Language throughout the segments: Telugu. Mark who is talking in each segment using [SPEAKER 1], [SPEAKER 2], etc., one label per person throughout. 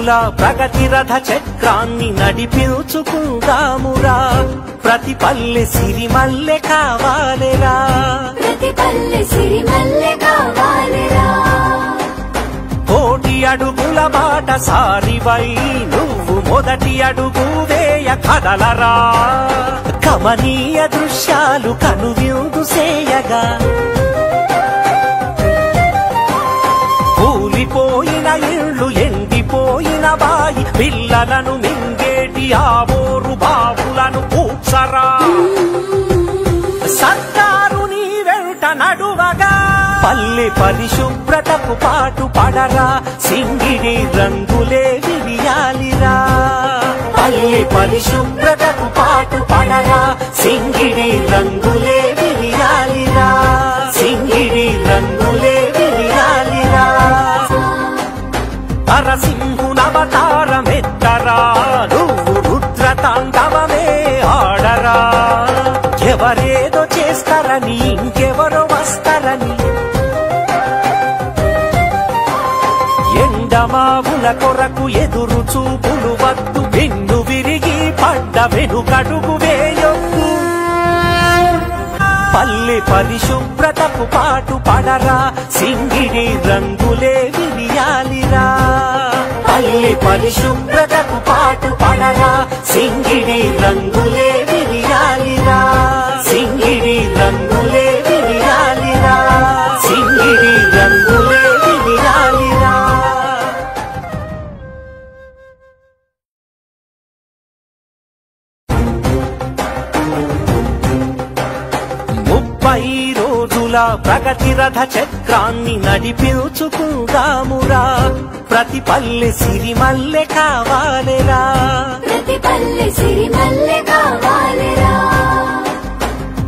[SPEAKER 1] రోజుల ప్రగతి రథ చక్రాన్ని నడిపించుకుందామురా ప్రతి పల్లె సిరిమల్లె కావాలిరా
[SPEAKER 2] ప్రతి పల్లె సిరిమల్లె కావాలిరా
[SPEAKER 1] కోటి అడుగుల బాట సారివై నువ్వు మొదటి అడుగు వేయ కదలరా కమనీయ దృశ్యాలు కనువిందు సేయగా కూలిపోయిన ఇళ్ళు ఎండిపోయిన బాయి పిల్లలను మింగేటి ఆవోరు బావులను కూర్చరా సర్కారు నీ వెంట నడువగా పల్లె పరిశుభ్రతకు పాటు పడరా సింగిడి రంగులే విరియాలిరా పల్లె పరిశుభ్రతకు పాటు పడరా సింగిడి రంగులే విరియాలిరా సింగిడి రంగులే విరియాలిరా నరసింహునవతారమెత్తరా నువ్వు రుద్రతాండవమే ఆడరా ఎవరేదో చేస్తారని ఇంకెవరో వస్తారని ఎండమావుల కొరకు ఎదురు చూపులు వద్దు వెన్ను విరిగి పడ్డ వెనుకడుగు వేయొద్దు పల్లె పరిశుభ్రతకు పాటు పడరా సింగిడి రంగులే విరియాలిరా పల్లె పరిశుభ్రతకు పాటు పడరా సింగిడి రంగులే విరియాలిరా సింగిడి రంగులే విరియాలిరా సింగిడి రంగులే విరియాలిరా 30 రోజుల ప్రగతి రథ చక్రాన్ని నడిపించుకుందామురా ప్రతి పల్లె సిరిమల్లె కావాలిరా
[SPEAKER 2] ప్రతి పల్లె సిరిమల్లె కావాలిరా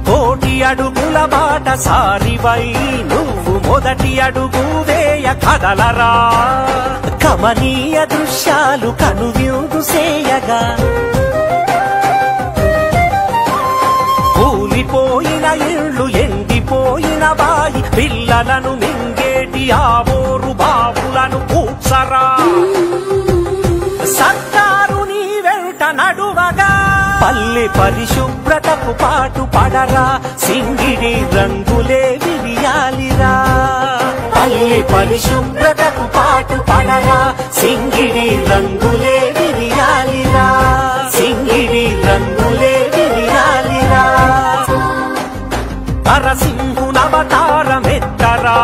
[SPEAKER 1] కోటి అడుగుల బాట సారివై నువ్వు మొదటి అడుగు వేయ కదలరా కమనీయ దృశ్యాలు కనువిందు సేయగా కూలిపోయిన ఇళ్ళు ఎండిపోయిన బాయి పిల్లలను మింగేటి ఆవోరు బావులను కూర్చరా సర్కారు నీ వెంట నడువగా పల్లె పరిశుభ్రతకు పాటు పడరా సింగిడి రంగులే విరియాలిరా పల్లె పరిశుభ్రతకు పాటు పడరా సింగిడి రంగులే విరియాలిరా సింగిడి రంగులే విరియాలిరా నరసింహునవతారమెత్తరా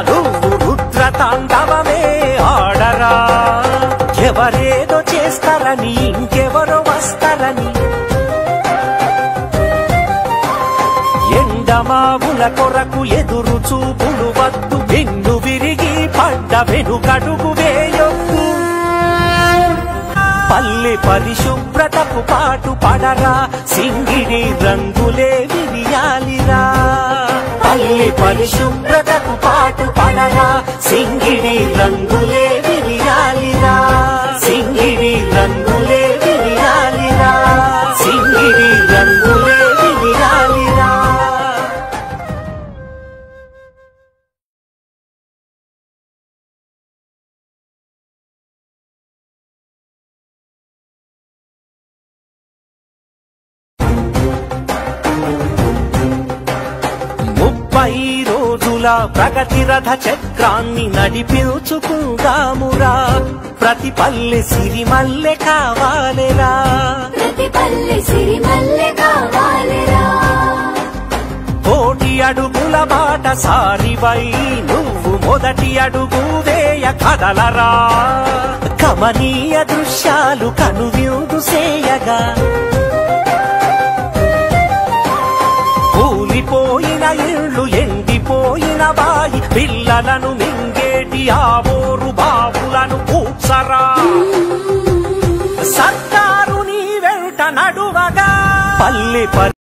[SPEAKER 1] నువ్వు రుద్రతాండవమే ఆడరా ఎవరేదో చేస్తారని ఇంకెవరో వస్తారని ఎండమావుల కొరకు ఎదురు చూపులు వద్దు వెన్ను విరిగి పడ్డ వెనుకడుగు వేయొద్దు పల్లె పరిశుభ్రతకు పాటు పడరా సింగిడి రంగులే విరియాలిరా పల్లె పరిశుభ్రతకు పాటు పడరా సింగిడి రంగులే విరియాలిరా సింగిడి రంగులే విరియాలిరా సింగిడి రంగులే విరియాలిరా రోజుల ప్రగతి రథ చక్రాన్ని నడిపించుకుందామురా ప్రతి పల్లె సిరిమల్లె కావాలిరా
[SPEAKER 2] ప్రతి పల్లె సిరిమల్లె కావాలిరా
[SPEAKER 1] కోటి అడుగుల బాట సారివై నువ్వు మొదటి అడుగు వేయ కదలరా కమనీయ దృశ్యాలు కనువిందు సేయగా కూలిపోయిన ఇళ్ళు ఎండిపోయిన బాయి పిల్లలను మింగేటి ఆవోరు బావులను కూర్చరా సర్కారు నీ వెంట నడువగా పల్లె